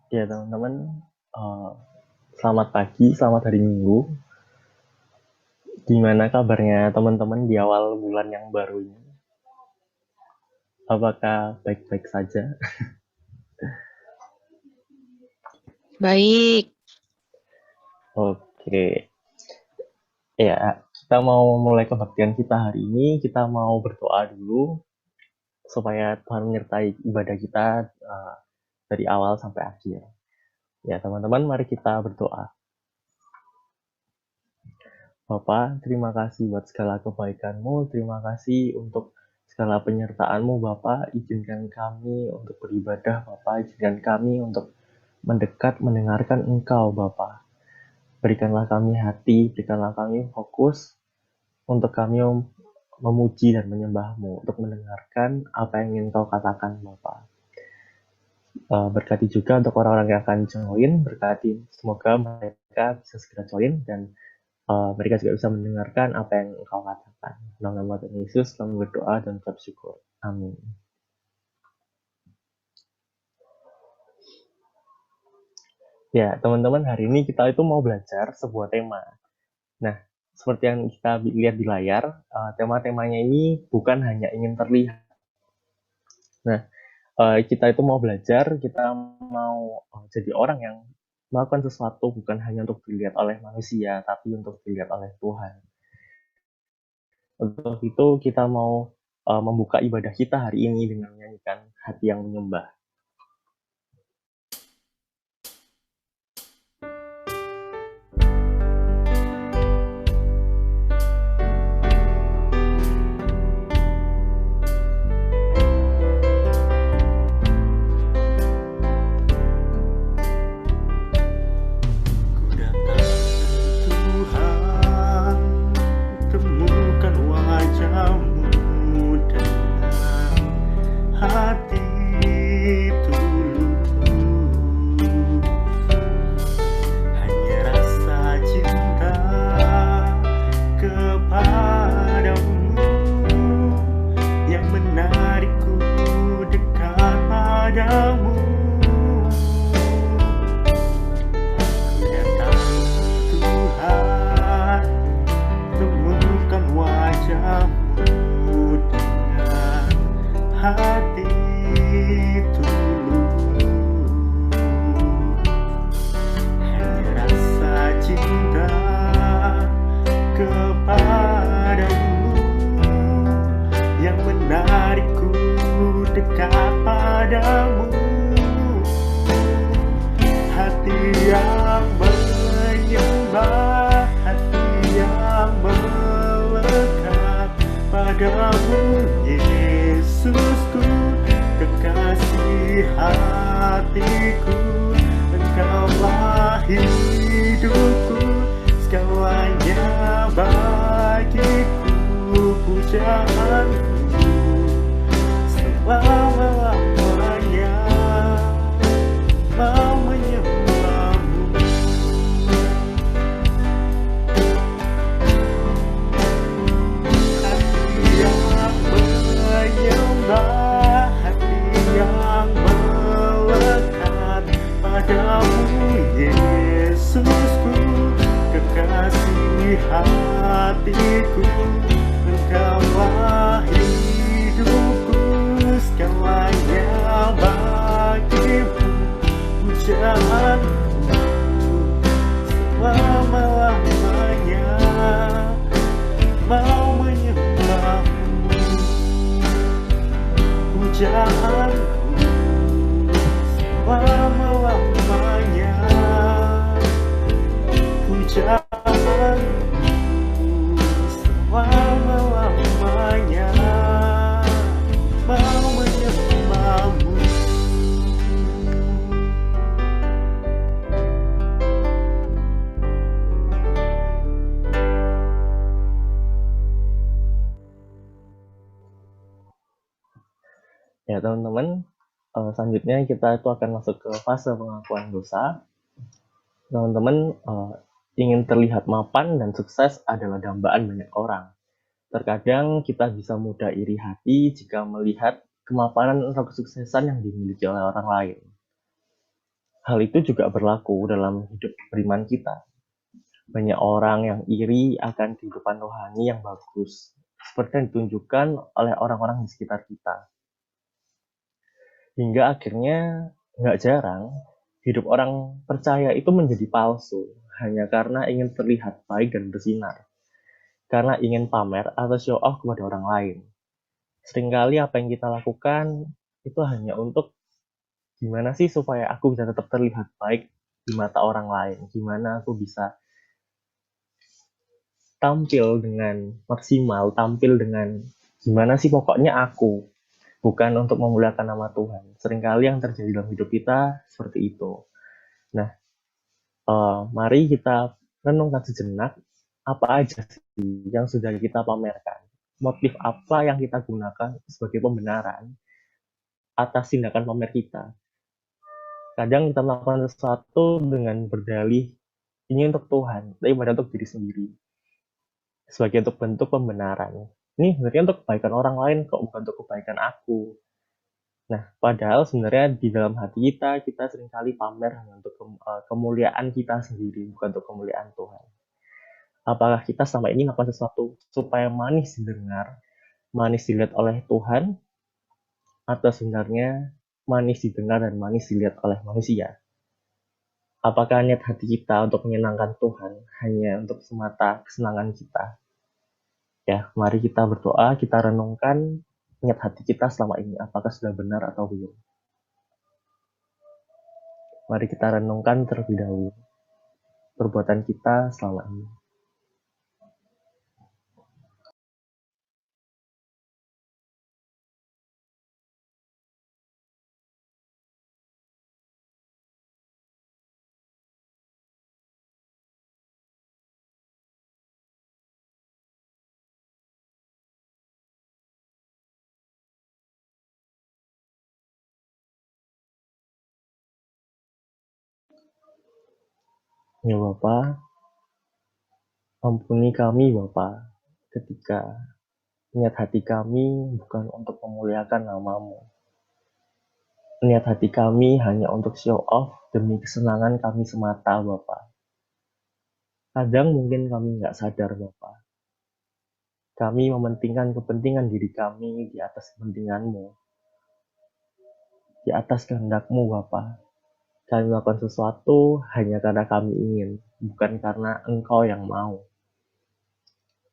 Ya teman-teman, eh, selamat pagi, selamat hari Minggu. Gimana kabarnya teman-teman di awal bulan yang baru ini? Apakah baik-baik saja? Baik, Oke, ya kita mau mulai kebaktian kita hari ini. Kita mau berdoa dulu supaya Tuhan menyertai ibadah kita dari awal sampai akhir. Ya teman-teman, mari kita berdoa. Bapak, terima kasih buat segala kebaikan-Mu, terima kasih untuk segala penyertaan-Mu, Bapak. Izinkan kami untuk beribadah, Bapak. Izinkan kami untuk mendekat, mendengarkan Engkau, Bapak. Berikanlah kami hati, berikanlah kami fokus untuk kami memuji dan menyembah-Mu, untuk mendengarkan apa yang ingin Kau katakan, Bapak. Berkati juga untuk orang-orang yang akan join, berkati semoga mereka bisa segera join dan mereka juga bisa mendengarkan apa yang engkau katakan. Dalam nama Tuhan Yesus, kami berdoa dan ucap syukur. Amin. Ya, teman-teman, hari ini kita itu mau belajar sebuah tema. Nah, seperti yang kita lihat di layar, tema-temanya ini bukan hanya ingin terlihat. Nah, kita itu mau belajar, kita mau jadi orang yang melakukan sesuatu bukan hanya untuk dilihat oleh manusia, tapi untuk dilihat oleh Tuhan. Untuk itu kita mau membuka ibadah kita hari ini dengan menyanyikan hati yang menyembah. Ku datang Tuhan, temukan wajah-Mu dengan hati tulus. Hanya rasa cinta kepadamu yang menarikku dekat padamu. Ku datang Tuhan, temukan wajah-Mu dengan hati tulus. Hanya rasa cinta kepadamu yang menarikku dekat padamu. Hati yang menyembah, hati yang melekat padamu, Yesusku, kekasih hatiku. Engkaulah hidupku, segalanya bagiku, pujaanku selama-lamanya. Mau menyembahmu, hati yang menyembah, hati yang melekat padamu, Yesusku, kekasih hatiku. Engkaulah hidupku, segalanya bagimu, pujaanku selama-lamanya. Mau menyembahmu, pujaanku selama-lamanya. Pujaanku selama-lamanya. Mau menyembahmu. Ya teman-teman, selanjutnya kita itu akan masuk ke fase pengakuan dosa. Teman-teman, ingin terlihat mapan dan sukses adalah dambaan banyak orang. Terkadang kita bisa mudah iri hati jika melihat kemapanan atau kesuksesan yang dimiliki oleh orang lain. Hal itu juga berlaku dalam hidup beriman kita. Banyak orang yang iri akan kehidupan rohani yang bagus, seperti yang ditunjukkan oleh orang-orang di sekitar kita. Hingga akhirnya nggak jarang hidup orang percaya itu menjadi palsu hanya karena ingin terlihat baik dan bersinar, karena ingin pamer atau show off kepada orang lain. Seringkali apa yang kita lakukan itu hanya untuk gimana sih supaya aku bisa tetap terlihat baik di mata orang lain, gimana aku bisa tampil dengan maksimal, tampil dengan gimana sih pokoknya aku, bukan untuk memuliakan nama Tuhan. Seringkali yang terjadi dalam hidup kita seperti itu. Nah, mari kita renungkan sejenak apa aja sih yang sudah kita pamerkan. Motif apa yang kita gunakan sebagai pembenaran atas tindakan pamer kita. Kadang kita melakukan sesuatu dengan berdalih ini untuk Tuhan, tapi pada untuk diri sendiri. Sebagai untuk bentuk pembenaran. Ini sebenarnya untuk kebaikan orang lain kok, bukan untuk kebaikan aku. Nah, padahal sebenarnya di dalam hati kita seringkali pamer untuk kemuliaan kita sendiri, bukan untuk kemuliaan Tuhan. Apakah kita selama ini melakukan sesuatu supaya manis didengar, manis dilihat oleh Tuhan, atau sebenarnya manis didengar dan manis dilihat oleh manusia? Apakah niat hati kita untuk menyenangkan Tuhan hanya untuk semata kesenangan kita? Ya, mari kita berdoa, kita renungkan niat hati kita selama ini, apakah sudah benar atau belum. Mari kita renungkan terlebih dahulu perbuatan kita selama ini. Ya Bapa, ampuni kami Bapa, ketika niat hati kami bukan untuk memuliakan nama-Mu. Niat hati kami hanya untuk show off demi kesenangan kami semata Bapa. Kadang mungkin kami nggak sadar Bapa. Kami mementingkan kepentingan diri kami di atas kepentingan-Mu. Di atas kehendak-Mu Bapa. Kami melakukan sesuatu hanya karena kami ingin, bukan karena Engkau yang mau.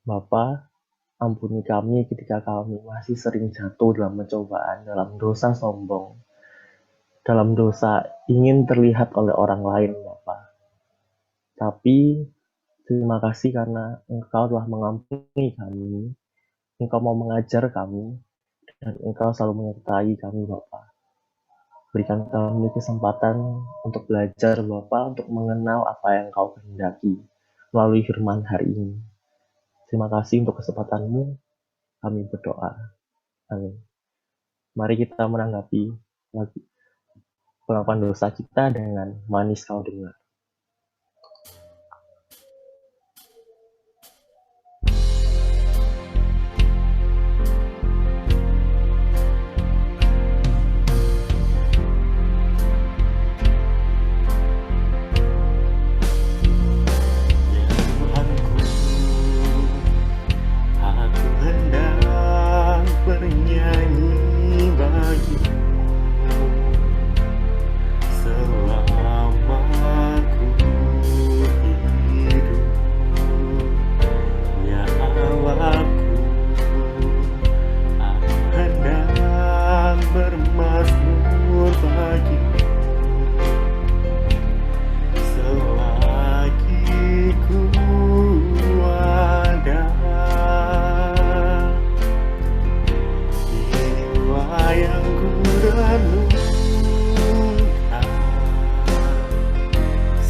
Bapa, ampuni kami ketika kami masih sering jatuh dalam pencobaan, dalam dosa sombong, dalam dosa ingin terlihat oleh orang lain, Bapa. Tapi, terima kasih karena Engkau telah mengampuni kami, Engkau mau mengajar kami, dan Engkau selalu menyertai kami, Bapa. Berikan kami kesempatan untuk belajar, Bapa, untuk mengenal apa yang Kau kehendaki melalui firman hari ini. Terima kasih untuk kesempatan-Mu, kami berdoa. Amin. Mari kita menanggapi pengakuan dosa kita dengan manis Kau dengar.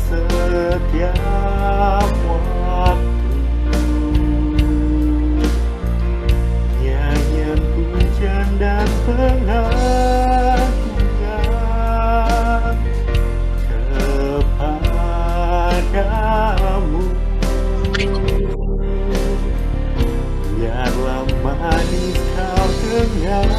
Setiap waktu nyanyian pujian dan pengakuan kepadamu, biarlah manis Kau dengar.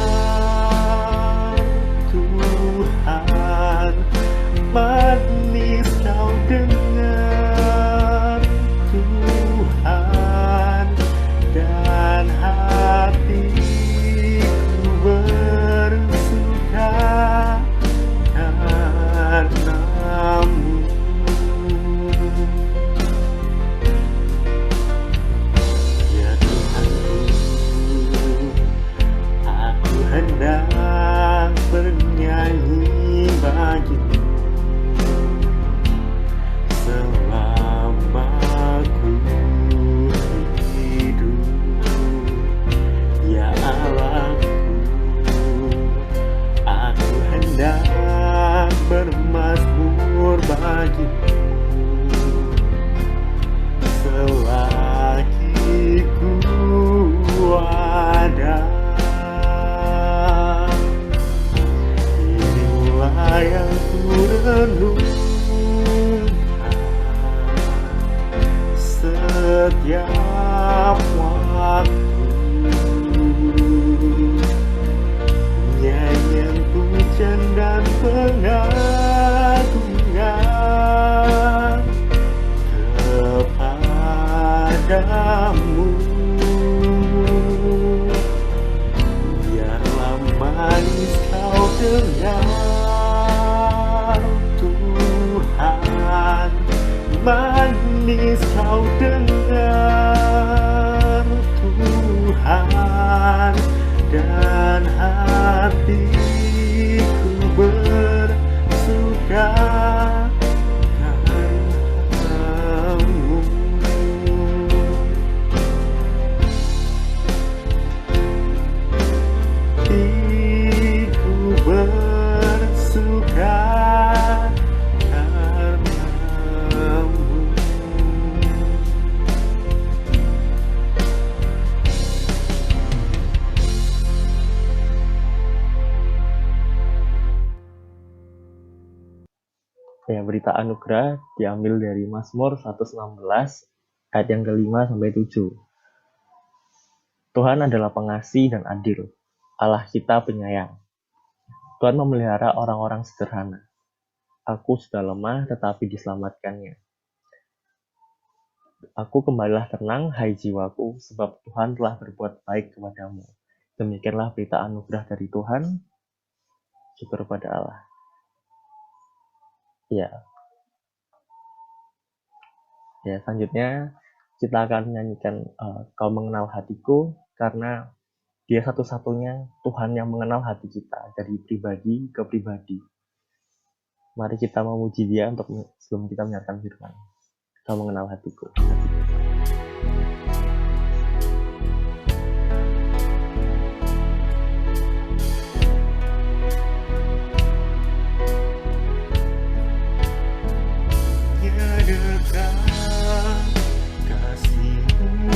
Kau dengar Tuhan, dan hatiku bersuka karenamu. Hatiku bersuka karenamu. Ya, berita anugerah diambil dari Mazmur 116 ayat yang ke-5 sampai 7. Tuhan adalah pengasih dan adil, Allah kita penyayang. Tuhan memelihara orang-orang sederhana. Aku sudah lemah tetapi diselamatkannya. Aku kembalilah tenang, hai jiwaku, sebab Tuhan telah berbuat baik kepadamu. Demikianlah berita anugerah dari Tuhan. Syukur pada Allah. Ya, selanjutnya kita akan menyanyikan Kau Mengenal Hatiku, karena Dia satu-satunya Tuhan yang mengenal hati kita dari pribadi ke pribadi. Mari kita memuji Dia sebelum kita mendengarkan firman. Kau mengenal hatiku.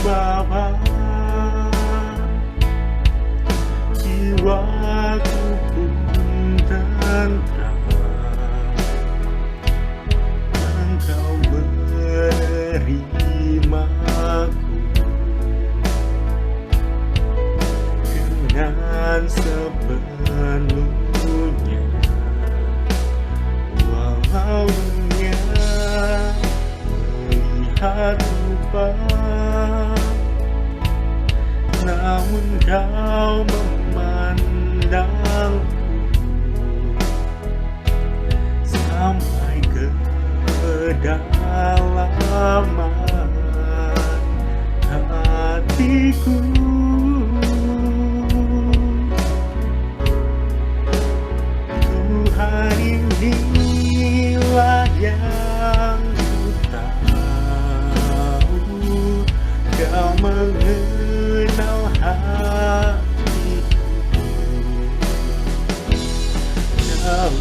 Bapa, jiwaku pun tentram. Engkau menerimaku dengan sepenuhnya, walau dunia melihat rupa, namun Kau memandangku sampai ke kedalaman hatiku. Tuhan, inilah yang ku tahu, Kau mengenal hatiku, Kau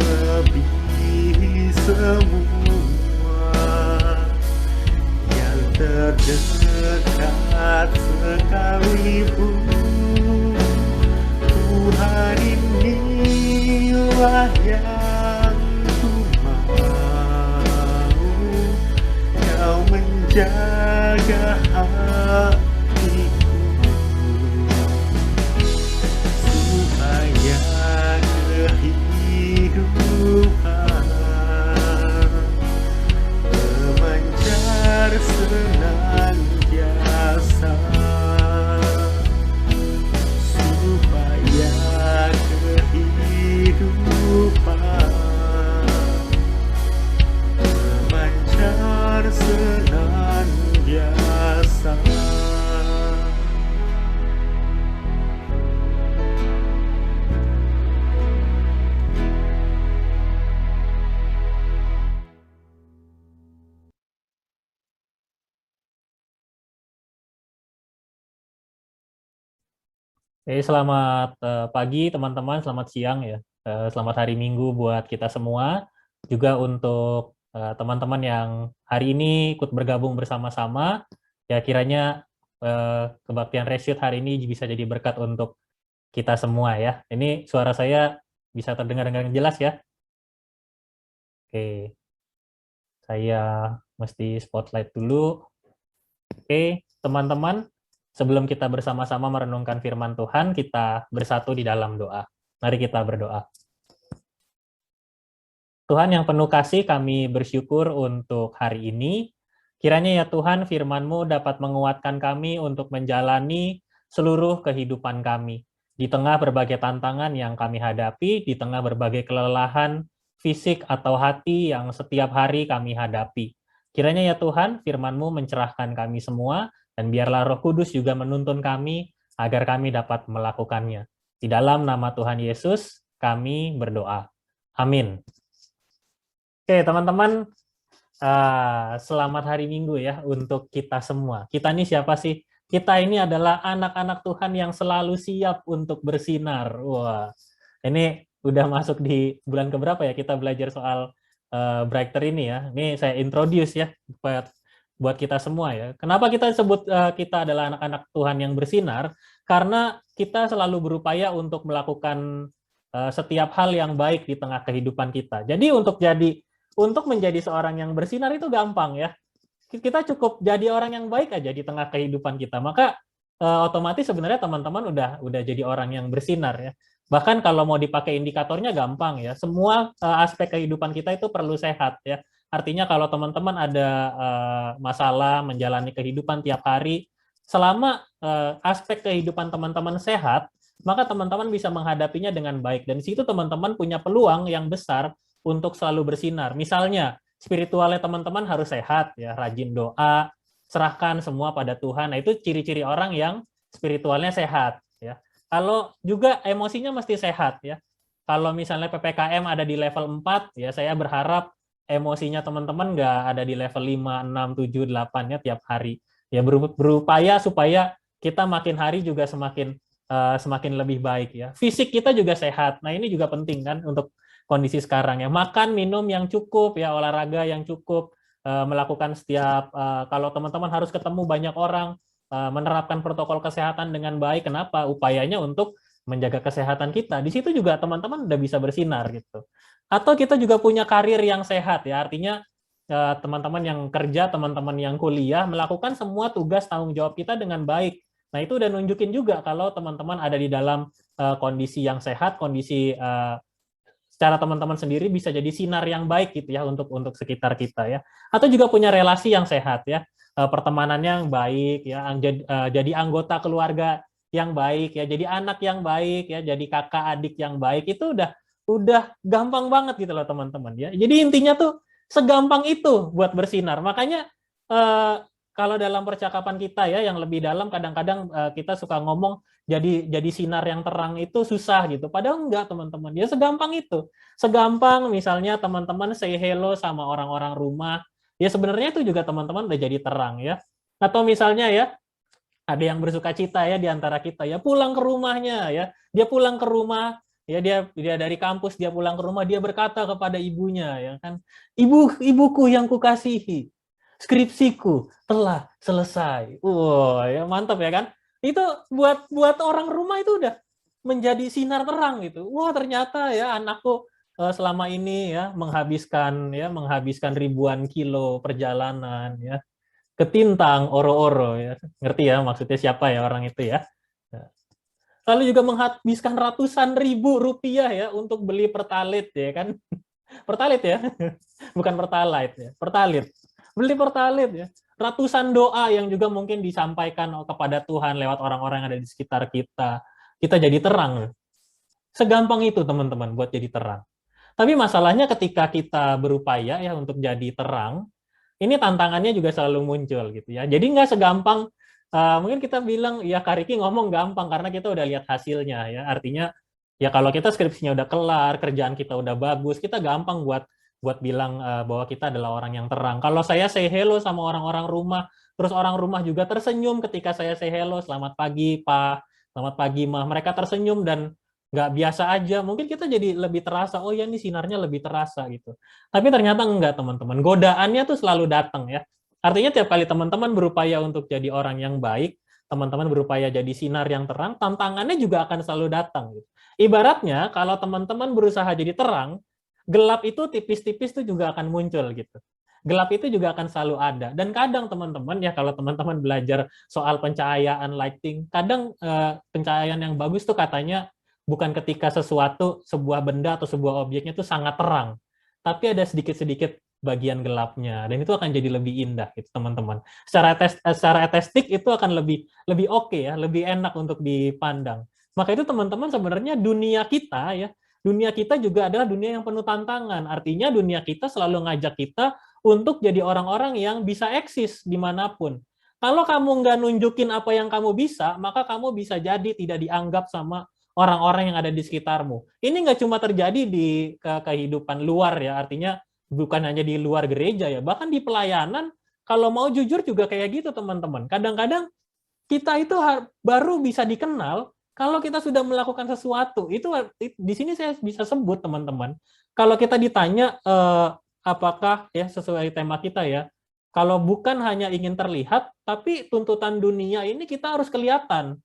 melebihi semua yang terdekat sekalipun. Tuhan, inilah yang ku mau, Kau menjaga hatiku, supaya kehidupan memancar senantiasa, supaya kehidupan memancar senantiasa. Selamat pagi teman-teman, selamat siang ya. Selamat hari Minggu buat kita semua. Juga untuk teman-teman yang hari ini ikut bergabung bersama-sama, ya kiranya kebaktian Reshoot hari ini bisa jadi berkat untuk kita semua ya. Ini suara saya bisa terdengar dengan jelas ya? Oke, saya mesti spotlight dulu. Oke, teman-teman. Sebelum kita bersama-sama merenungkan firman Tuhan, kita bersatu di dalam doa. Mari kita berdoa. Tuhan yang penuh kasih, kami bersyukur untuk hari ini. Kiranya ya Tuhan, firman-Mu dapat menguatkan kami untuk menjalani seluruh kehidupan kami. Di tengah berbagai tantangan yang kami hadapi, di tengah berbagai kelelahan fisik atau hati yang setiap hari kami hadapi. Kiranya ya Tuhan, firman-Mu mencerahkan kami semua, dan biarlah Roh Kudus juga menuntun kami agar kami dapat melakukannya. Di dalam nama Tuhan Yesus, kami berdoa. Amin. Oke, teman-teman, selamat hari Minggu ya untuk kita semua. Kita ini siapa sih? Kita ini adalah anak-anak Tuhan yang selalu siap untuk bersinar. Wah, ini udah masuk di bulan keberapa ya kita belajar soal Brighter ini ya. Ini saya introduce ya buat kita semua ya. Kenapa kita sebut kita adalah anak-anak Tuhan yang bersinar? Karena kita selalu berupaya untuk melakukan setiap hal yang baik di tengah kehidupan kita. Jadi untuk menjadi seorang yang bersinar itu gampang ya. Kita cukup jadi orang yang baik aja di tengah kehidupan kita. Maka otomatis sebenarnya teman-teman udah jadi orang yang bersinar ya. Bahkan kalau mau dipakai indikatornya gampang ya. Semua aspek kehidupan kita itu perlu sehat ya. Artinya kalau teman-teman ada masalah menjalani kehidupan tiap hari, selama aspek kehidupan teman-teman sehat, maka teman-teman bisa menghadapinya dengan baik. Dan di situ teman-teman punya peluang yang besar untuk selalu bersinar. Misalnya, spiritualnya teman-teman harus sehat, ya, rajin doa, serahkan semua pada Tuhan. Nah, itu ciri-ciri orang yang spiritualnya sehat. Ya. Kalau juga emosinya mesti sehat. Ya. Kalau misalnya PPKM ada di level 4, ya saya berharap emosinya teman-teman nggak ada di level 5, 6, 7, 8 ya tiap hari. Ya berupaya supaya kita makin hari juga semakin lebih baik ya. Fisik kita juga sehat. Nah, ini juga penting kan untuk kondisi sekarang ya. Makan, minum yang cukup ya, olahraga yang cukup, melakukan setiap kalau teman-teman harus ketemu banyak orang, menerapkan protokol kesehatan dengan baik. Kenapa? Upayanya untuk menjaga kesehatan kita. Di situ juga teman-teman udah bisa bersinar gitu. Atau kita juga punya karir yang sehat ya, artinya teman-teman yang kerja, teman-teman yang kuliah melakukan semua tugas tanggung jawab kita dengan baik. Nah, itu udah nunjukin juga kalau teman-teman ada di dalam kondisi yang sehat, kondisi secara teman-teman sendiri bisa jadi sinar yang baik gitu ya untuk sekitar kita ya. Atau juga punya relasi yang sehat ya, pertemanannya yang baik ya, jadi anggota keluarga yang baik ya, jadi anak yang baik ya, jadi kakak adik yang baik, itu udah gampang banget gitu loh teman-teman ya. Jadi intinya tuh segampang itu buat bersinar. Makanya kalau dalam percakapan kita ya yang lebih dalam, kadang-kadang kita suka ngomong jadi sinar yang terang itu susah gitu. Padahal enggak teman-teman. Ya segampang itu. Segampang misalnya teman-teman say hello sama orang-orang rumah. Ya sebenarnya itu juga teman-teman udah jadi terang ya. Atau misalnya ya ada yang bersuka cita ya di antara kita ya, pulang ke rumahnya ya. Dia pulang ke rumah ya, dia dari kampus, dia pulang ke rumah, dia berkata kepada ibunya ya kan, ibuku yang kukasihi, skripsiku telah selesai. Wah, ya mantap ya kan. Itu buat orang rumah itu udah menjadi sinar terang gitu. Wah, ternyata ya anakku selama ini ya menghabiskan ribuan kilo perjalanan ya ke Tintang, oro-oro ya. Ngerti ya maksudnya siapa ya orang itu ya. Lalu juga menghabiskan ratusan ribu rupiah ya untuk beli pertalite ya kan. Pertalite ya. Bukan pertalite ya. Pertalite. Beli pertalite ya. Ratusan doa yang juga mungkin disampaikan kepada Tuhan lewat orang-orang yang ada di sekitar kita. Kita jadi terang. Segampang itu teman-teman buat jadi terang. Tapi masalahnya ketika kita berupaya ya untuk jadi terang, ini tantangannya juga selalu muncul gitu ya. Jadi nggak segampang mungkin kita bilang ya Kak Riki ngomong gampang karena kita udah lihat hasilnya ya. Artinya ya kalau kita skripsinya udah kelar, kerjaan kita udah bagus, kita gampang buat bilang bahwa kita adalah orang yang terang. Kalau saya say hello sama orang-orang rumah, terus orang rumah juga tersenyum ketika saya say hello, selamat pagi Pak, selamat pagi Ma, mereka tersenyum dan nggak biasa aja, mungkin kita jadi lebih terasa, oh ya ini sinarnya lebih terasa gitu. Tapi ternyata enggak teman-teman, godaannya tuh selalu datang ya. Artinya tiap kali teman-teman berupaya untuk jadi orang yang baik, teman-teman berupaya jadi sinar yang terang, tantangannya juga akan selalu datang. Gitu. Ibaratnya kalau teman-teman berusaha jadi terang, gelap itu tipis-tipis tuh juga akan muncul gitu. Gelap itu juga akan selalu ada. Dan kadang teman-teman ya kalau teman-teman belajar soal pencahayaan lighting, kadang pencahayaan yang bagus tuh katanya bukan ketika sebuah benda atau sebuah objeknya tuh sangat terang, tapi ada sedikit-sedikit bagian gelapnya, dan itu akan jadi lebih indah gitu teman-teman. Secara estetik itu akan lebih oke ya, lebih enak untuk dipandang. Maka itu teman-teman sebenarnya dunia kita juga adalah dunia yang penuh tantangan. Artinya dunia kita selalu ngajak kita untuk jadi orang-orang yang bisa eksis dimanapun. Kalau kamu nggak nunjukin apa yang kamu bisa, maka kamu bisa jadi tidak dianggap sama orang-orang yang ada di sekitarmu. Ini nggak cuma terjadi di kehidupan luar ya, artinya bukan hanya di luar gereja ya, bahkan di pelayanan, kalau mau jujur juga kayak gitu teman-teman. Kadang-kadang kita itu baru bisa dikenal kalau kita sudah melakukan sesuatu. Itu di sini saya bisa sebut teman-teman. Kalau kita ditanya apakah ya sesuai tema kita ya, kalau bukan hanya ingin terlihat, tapi tuntutan dunia ini kita harus kelihatan.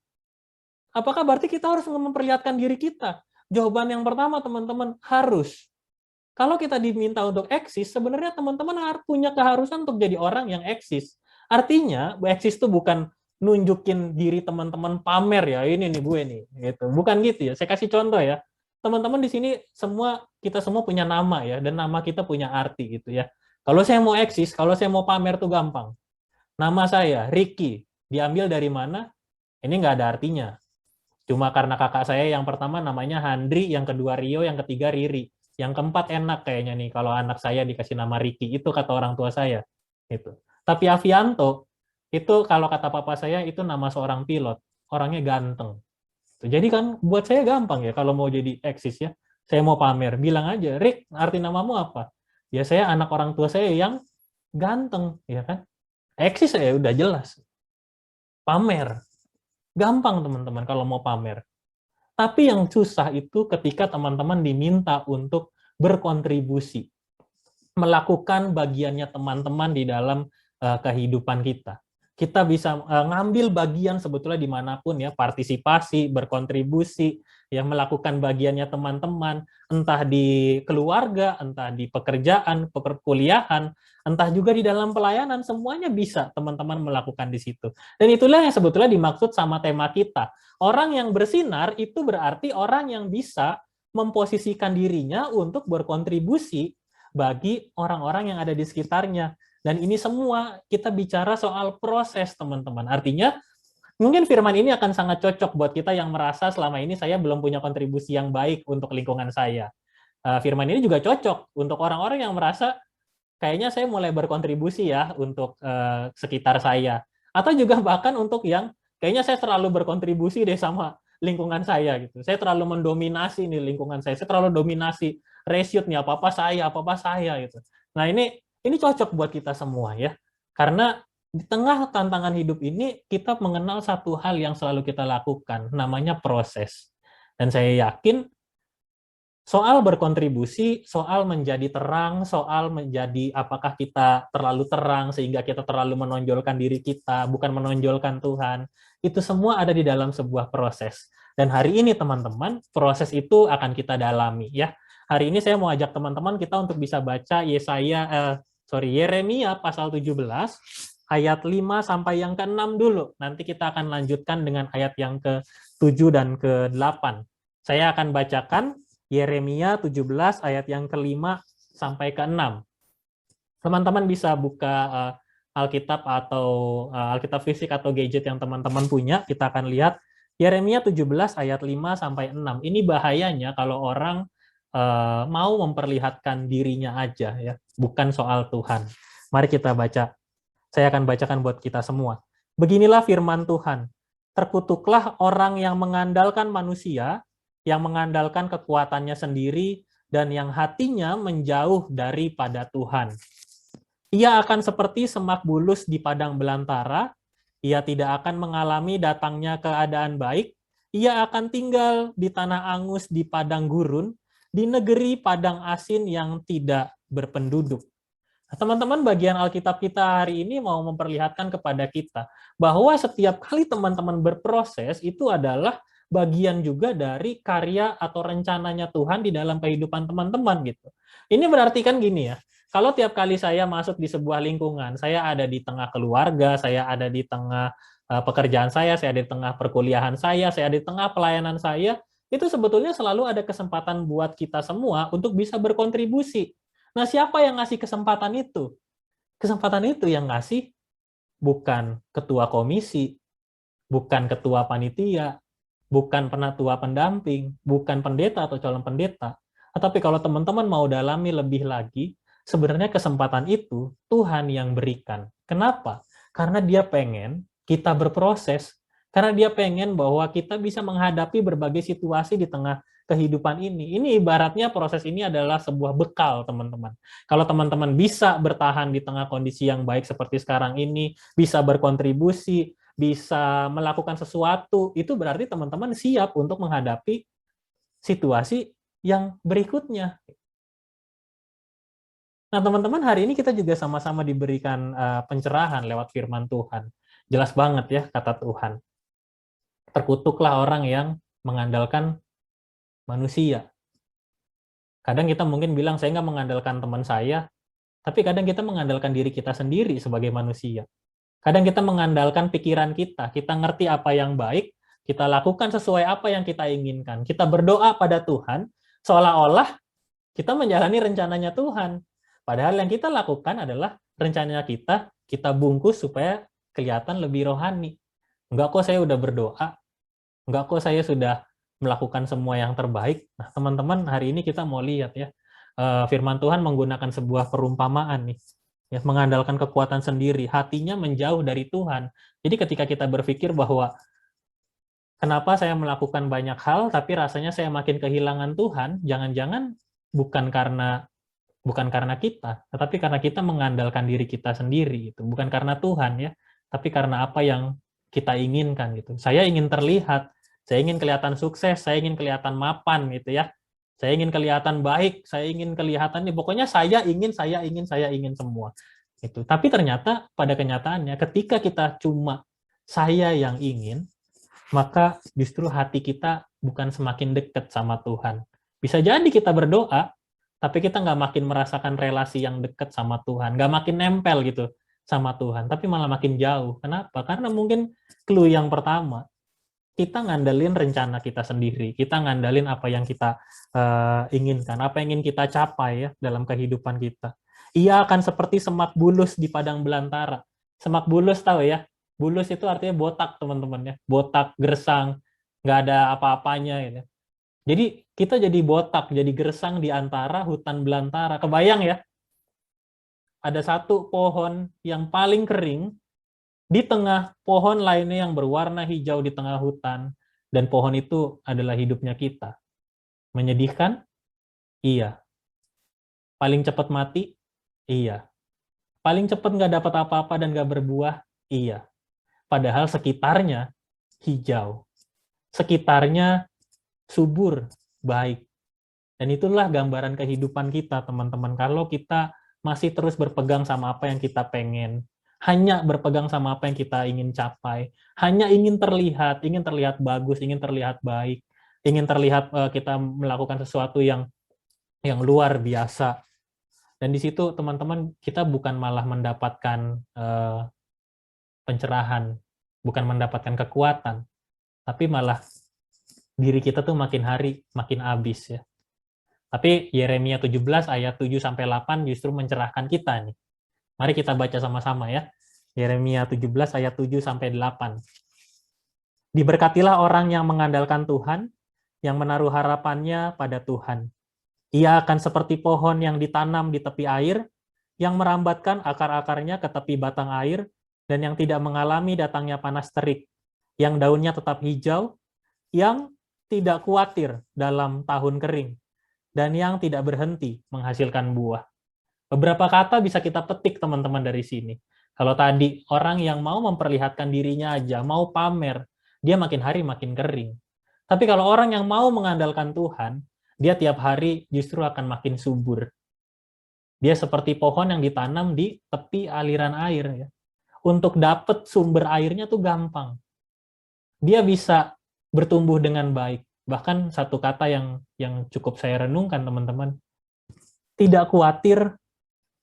Apakah berarti kita harus memperlihatkan diri kita? Jawaban yang pertama teman-teman, harus. Kalau kita diminta untuk eksis, sebenarnya teman-teman harus punya keharusan untuk jadi orang yang eksis. Artinya, eksis itu bukan nunjukin diri teman-teman pamer ya, ini nih gue nih, gitu. Bukan gitu ya. Saya kasih contoh ya. Teman-teman di sini kita semua punya nama ya, dan nama kita punya arti gitu ya. Kalau saya mau eksis, kalau saya mau pamer tuh gampang. Nama saya Ricky, diambil dari mana? Ini nggak ada artinya. Cuma karena kakak saya yang pertama namanya Handri, yang kedua Rio, yang ketiga Riri. Yang keempat enak kayaknya nih kalau anak saya dikasih nama Ricky, itu kata orang tua saya. Itu. Tapi Avianto, itu kalau kata papa saya itu nama seorang pilot, orangnya ganteng. Jadi kan buat saya gampang ya kalau mau jadi eksis ya. Saya mau pamer, bilang aja, Rick, arti namamu apa? Ya saya anak orang tua saya yang ganteng, ya kan? Eksis ya udah jelas. Pamer. Gampang teman-teman kalau mau pamer. Tapi yang susah itu ketika teman-teman diminta untuk berkontribusi. Melakukan bagiannya teman-teman di dalam kehidupan kita. Kita bisa ngambil bagian sebetulnya dimanapun ya, partisipasi, berkontribusi, yang melakukan bagiannya teman-teman, entah di keluarga, entah di pekerjaan, perkuliahan, entah juga di dalam pelayanan, semuanya bisa teman-teman melakukan di situ. Dan itulah yang sebetulnya dimaksud sama tema kita. Orang yang bersinar itu berarti orang yang bisa memposisikan dirinya untuk berkontribusi bagi orang-orang yang ada di sekitarnya. Dan ini semua kita bicara soal proses, teman-teman. Artinya, mungkin firman ini akan sangat cocok buat kita yang merasa selama ini saya belum punya kontribusi yang baik untuk lingkungan saya. Firman ini juga cocok untuk orang-orang yang merasa kayaknya saya mulai berkontribusi ya untuk sekitar saya. Atau juga bahkan untuk yang kayaknya saya terlalu berkontribusi deh sama lingkungan saya gitu. Saya terlalu mendominasi nih lingkungan saya terlalu dominasi, reshoot nih apa-apa saya gitu. Nah, ini cocok buat kita semua ya. Karena di tengah tantangan hidup ini kita mengenal satu hal yang selalu kita lakukan, namanya proses. Dan saya yakin soal berkontribusi, soal menjadi terang, soal menjadi apakah kita terlalu terang sehingga kita terlalu menonjolkan diri kita, bukan menonjolkan Tuhan, itu semua ada di dalam sebuah proses. Dan hari ini teman-teman, proses itu akan kita dalami ya. Hari ini saya mau ajak teman-teman kita untuk bisa baca Yeremia pasal 17 ayat 5 sampai yang ke-6 dulu. Nanti kita akan lanjutkan dengan ayat yang ke-7 dan ke-8. Saya akan bacakan Yeremia 17 ayat yang ke-5 sampai ke-6. Teman-teman bisa buka Alkitab atau Alkitab fisik atau gadget yang teman-teman punya. Kita akan lihat Yeremia 17 ayat 5 sampai 6. Ini bahayanya kalau orang mau memperlihatkan dirinya aja ya, bukan soal Tuhan. Mari kita baca. Saya akan bacakan buat kita semua. Beginilah firman Tuhan. Terkutuklah orang yang mengandalkan manusia, yang mengandalkan kekuatannya sendiri, dan yang hatinya menjauh daripada Tuhan. Ia akan seperti semak bulus di padang belantara. Ia tidak akan mengalami datangnya keadaan baik. Ia akan tinggal di tanah angus di padang gurun, di negeri padang asin yang tidak berpenduduk. Nah, teman-teman, bagian Alkitab kita hari ini mau memperlihatkan kepada kita bahwa setiap kali teman-teman berproses itu adalah bagian juga dari karya atau rencananya Tuhan di dalam kehidupan teman-teman gitu. Ini berarti kan gini ya, kalau tiap kali saya masuk di sebuah lingkungan, saya ada di tengah keluarga, saya ada di tengah pekerjaan saya ada di tengah perkuliahan saya ada di tengah pelayanan saya, itu sebetulnya selalu ada kesempatan buat kita semua untuk bisa berkontribusi. Nah, siapa yang ngasih kesempatan itu? Kesempatan itu yang ngasih bukan ketua komisi, bukan ketua panitia, bukan penatua pendamping, bukan pendeta atau calon pendeta. Tetapi kalau teman-teman mau dalami lebih lagi, sebenarnya kesempatan itu Tuhan yang berikan. Kenapa? Karena dia pengen kita berproses, karena dia pengen bahwa kita bisa menghadapi berbagai situasi di tengah kehidupan ini. Ini ibaratnya proses ini adalah sebuah bekal, teman-teman. Kalau teman-teman bisa bertahan di tengah kondisi yang baik seperti sekarang ini, bisa berkontribusi, bisa melakukan sesuatu, itu berarti teman-teman siap untuk menghadapi situasi yang berikutnya. Nah, teman-teman, hari ini kita juga sama-sama diberikan pencerahan lewat firman Tuhan. Jelas banget ya kata Tuhan. Terkutuklah orang yang mengandalkan manusia. Kadang kita mungkin bilang, saya nggak mengandalkan teman saya, tapi kadang kita mengandalkan diri kita sendiri sebagai manusia. Kadang kita mengandalkan pikiran kita ngerti apa yang baik, kita lakukan sesuai apa yang kita inginkan. Kita berdoa pada Tuhan, seolah-olah kita menjalani rencananya Tuhan. Padahal yang kita lakukan adalah rencananya kita bungkus supaya kelihatan lebih rohani. Enggak kok saya udah berdoa, enggak kok saya sudah melakukan semua yang terbaik. Nah, teman-teman, hari ini kita mau lihat ya, firman Tuhan menggunakan sebuah perumpamaan nih, ya, mengandalkan kekuatan sendiri, hatinya menjauh dari Tuhan. Jadi ketika kita berpikir bahwa kenapa saya melakukan banyak hal, tapi rasanya saya makin kehilangan Tuhan, jangan-jangan bukan karena kita, tetapi karena kita mengandalkan diri kita sendiri, itu bukan karena Tuhan ya, tapi karena apa yang kita inginkan gitu. Saya ingin terlihat, saya ingin kelihatan sukses, saya ingin kelihatan mapan gitu ya. Saya ingin kelihatan baik, saya ingin kelihatan pokoknya saya ingin semua. Itu. Tapi ternyata pada kenyataannya ketika kita cuma saya yang ingin, maka justru hati kita bukan semakin dekat sama Tuhan. Bisa jadi kita berdoa, tapi kita nggak makin merasakan relasi yang dekat sama Tuhan, nggak makin nempel gitu sama Tuhan, tapi malah makin jauh. Kenapa? Karena mungkin clue yang pertama, kita ngandelin rencana kita sendiri, kita ngandelin apa yang kita inginkan, apa yang ingin kita capai ya dalam kehidupan kita. Ia akan seperti semak bulus di padang belantara. Semak bulus tahu ya, bulus itu artinya botak teman-teman ya, botak, gersang, nggak ada apa-apanya gitu. Jadi kita jadi botak, jadi gersang di antara hutan belantara. Kebayang ya, ada satu pohon yang paling kering, di tengah pohon lainnya yang berwarna hijau di tengah hutan, dan pohon itu adalah hidupnya kita. Menyedihkan? Iya. Paling cepat mati? Iya. Paling cepat nggak dapat apa-apa dan nggak berbuah? Iya. Padahal sekitarnya hijau. Sekitarnya subur, baik. Dan itulah gambaran kehidupan kita, teman-teman. Kalau kita masih terus berpegang sama apa yang kita pengen, hanya berpegang sama apa yang kita ingin capai, hanya ingin terlihat bagus, ingin terlihat baik, ingin terlihat kita melakukan sesuatu yang luar biasa. Dan di situ teman-teman kita bukan malah mendapatkan pencerahan, bukan mendapatkan kekuatan, tapi malah diri kita tuh makin hari makin habis ya. Tapi Yeremia 17 ayat 7-8 justru mencerahkan kita nih. Mari kita baca sama-sama ya. Yeremia 17 ayat 7-8. Diberkatilah orang yang mengandalkan Tuhan, yang menaruh harapannya pada Tuhan. Ia akan seperti pohon yang ditanam di tepi air, yang merambatkan akar-akarnya ke tepi batang air, dan yang tidak mengalami datangnya panas terik, yang daunnya tetap hijau, yang tidak khawatir dalam tahun kering, dan yang tidak berhenti menghasilkan buah. Beberapa kata bisa kita petik teman-teman dari sini. Kalau tadi orang yang mau memperlihatkan dirinya aja, mau pamer, dia makin hari makin kering. Tapi kalau orang yang mau mengandalkan Tuhan, dia tiap hari justru akan makin subur. Dia seperti pohon yang ditanam di tepi aliran air. Ya. Untuk dapat sumber airnya tuh gampang. Dia bisa bertumbuh dengan baik. Bahkan satu kata yang cukup saya renungkan teman-teman, tidak khawatir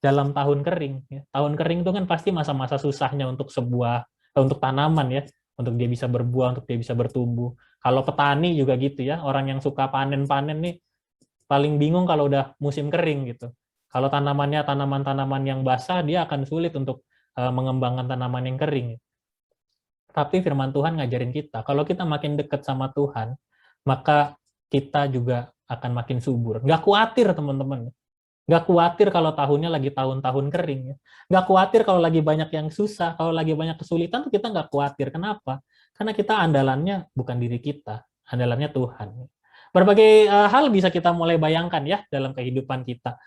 dalam tahun kering. Ya. Tahun kering itu kan pasti masa-masa susahnya untuk tanaman ya, untuk dia bisa berbuah, untuk dia bisa bertumbuh. Kalau petani juga gitu ya, orang yang suka panen-panen nih paling bingung kalau udah musim kering gitu. Kalau tanamannya tanaman-tanaman yang basah, dia akan sulit untuk mengembangkan tanaman yang kering. Tapi firman Tuhan ngajarin kita, kalau kita makin dekat sama Tuhan, maka kita juga akan makin subur. Nggak khawatir teman-teman. Nggak khawatir kalau tahunnya lagi tahun-tahun kering. Ya. Nggak khawatir kalau lagi banyak yang susah, kalau lagi banyak kesulitan, tuh kita nggak khawatir. Kenapa? Karena kita andalannya bukan diri kita, andalannya Tuhan. Berbagai hal bisa kita mulai bayangkan ya dalam kehidupan kita.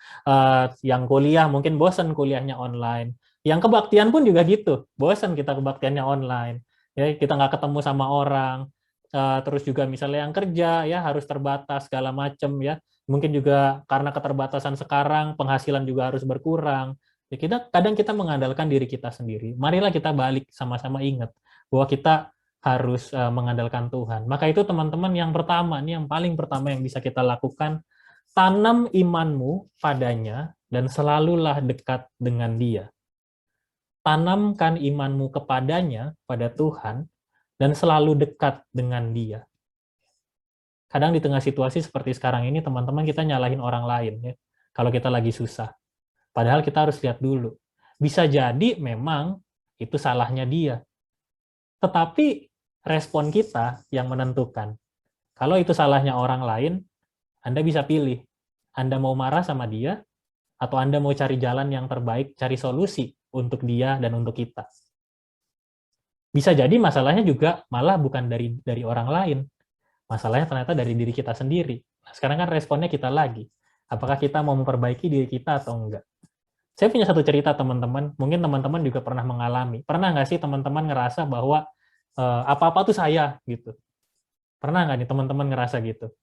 Yang kuliah mungkin bosan kuliahnya online. Yang kebaktian pun juga gitu, bosan kita kebaktiannya online. Ya, kita nggak ketemu sama orang. Terus juga misalnya yang kerja ya harus terbatas segala macam ya. Mungkin juga karena keterbatasan sekarang, penghasilan juga harus berkurang. Ya kadang kita mengandalkan diri kita sendiri. Marilah kita balik sama-sama ingat bahwa kita harus mengandalkan Tuhan. Maka itu teman-teman yang pertama, nih yang paling pertama yang bisa kita lakukan, tanam imanmu padanya dan selalulah dekat dengan Dia. Tanamkan imanmu kepadanya, pada Tuhan, dan selalu dekat dengan Dia. Kadang di tengah situasi seperti sekarang ini, teman-teman kita nyalahin orang lain ya. Kalau kita lagi susah. Padahal kita harus lihat dulu. Bisa jadi memang itu salahnya dia. Tetapi respon kita yang menentukan. Kalau itu salahnya orang lain, Anda bisa pilih. Anda mau marah sama dia, atau Anda mau cari jalan yang terbaik, cari solusi untuk dia dan untuk kita. Bisa jadi masalahnya juga malah bukan dari orang lain. Masalahnya ternyata dari diri kita sendiri. Nah, sekarang kan responnya kita lagi. Apakah kita mau memperbaiki diri kita atau enggak? Saya punya satu cerita teman-teman. Mungkin teman-teman juga pernah mengalami. Pernah nggak sih teman-teman ngerasa bahwa apa-apa tuh saya gitu? Pernah nggak nih teman-teman ngerasa gitu?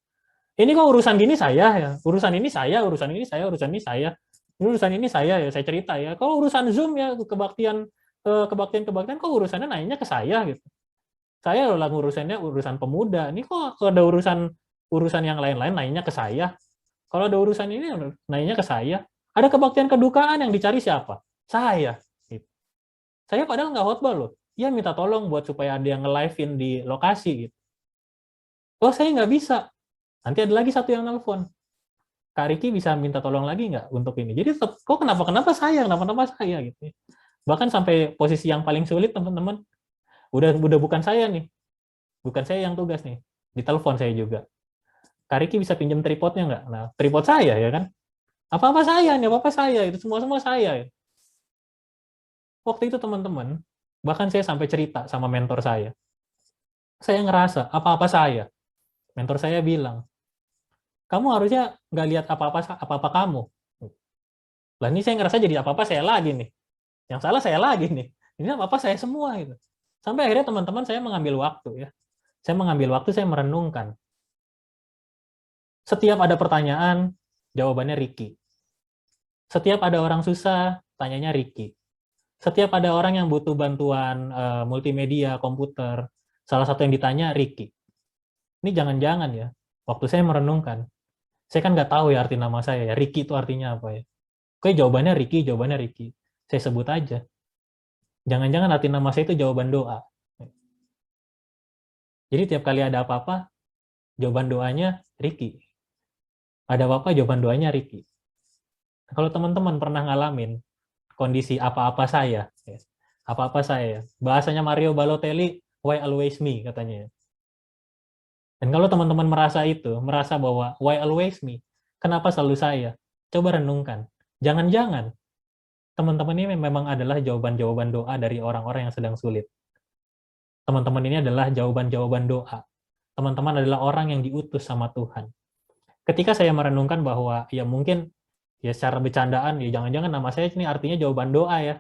Ini kok urusan gini saya ya? Urusan ini saya, urusan ini saya, urusan ini saya. Ini urusan ini saya ya, saya cerita ya. Kalau urusan Zoom ya, kebaktian kok urusannya nanya ke saya gitu. Saya lah ngurusannya urusan pemuda. Ini kok ada urusan yang lain-lain nanya ke saya. Kalau ada urusan ini nanya ke saya. Ada kebaktian kedukaan yang dicari siapa? Saya. Gitu. Saya padahal nggak khotbah loh. Dia minta tolong buat supaya ada yang nge-live-in di lokasi. Gitu. Oh saya nggak bisa. Nanti ada lagi satu yang nelpon. Kak Riki bisa minta tolong lagi nggak untuk ini? Jadi kok kenapa saya gitu. Bahkan sampai posisi yang paling sulit teman-teman. Udah bukan saya nih. Bukan saya yang tugas nih. Ditelepon saya juga. Kak Riki bisa pinjam tripodnya nggak? Nah, tripod saya ya kan. Apa-apa saya nih, apa-apa saya. Itu semua saya. Waktu itu teman-teman, bahkan saya sampai cerita sama mentor saya. Saya ngerasa apa-apa saya. Mentor saya bilang, kamu harusnya nggak lihat apa-apa kamu. Lah ini saya ngerasa jadi apa-apa saya lagi nih. Yang salah saya lagi nih. Ini apa-apa saya semua gitu. Sampai akhirnya teman-teman saya mengambil waktu ya. Saya mengambil waktu, saya merenungkan. Setiap ada pertanyaan, jawabannya Riki. Setiap ada orang susah, tanyanya Riki. Setiap ada orang yang butuh bantuan multimedia, komputer, salah satu yang ditanya Riki. Ini jangan-jangan ya, waktu saya merenungkan, saya kan nggak tahu ya arti nama saya ya, Riki itu artinya apa ya. Oke, jawabannya Riki. Saya sebut aja. Jangan-jangan arti nama saya itu jawaban doa. Jadi tiap kali ada apa-apa, jawaban doanya Riki. Ada apa-apa, jawaban doanya Riki. Kalau teman-teman pernah ngalamin kondisi apa-apa saya, bahasanya Mario Balotelli, why always me, katanya. Dan kalau teman-teman merasa bahwa why always me, kenapa selalu saya? Coba renungkan. Jangan-jangan teman-teman ini memang adalah jawaban-jawaban doa dari orang-orang yang sedang sulit. Teman-teman ini adalah jawaban-jawaban doa. Teman-teman adalah orang yang diutus sama Tuhan. Ketika saya merenungkan bahwa ya mungkin ya secara bercandaan ya jangan-jangan nama saya ini artinya jawaban doa ya.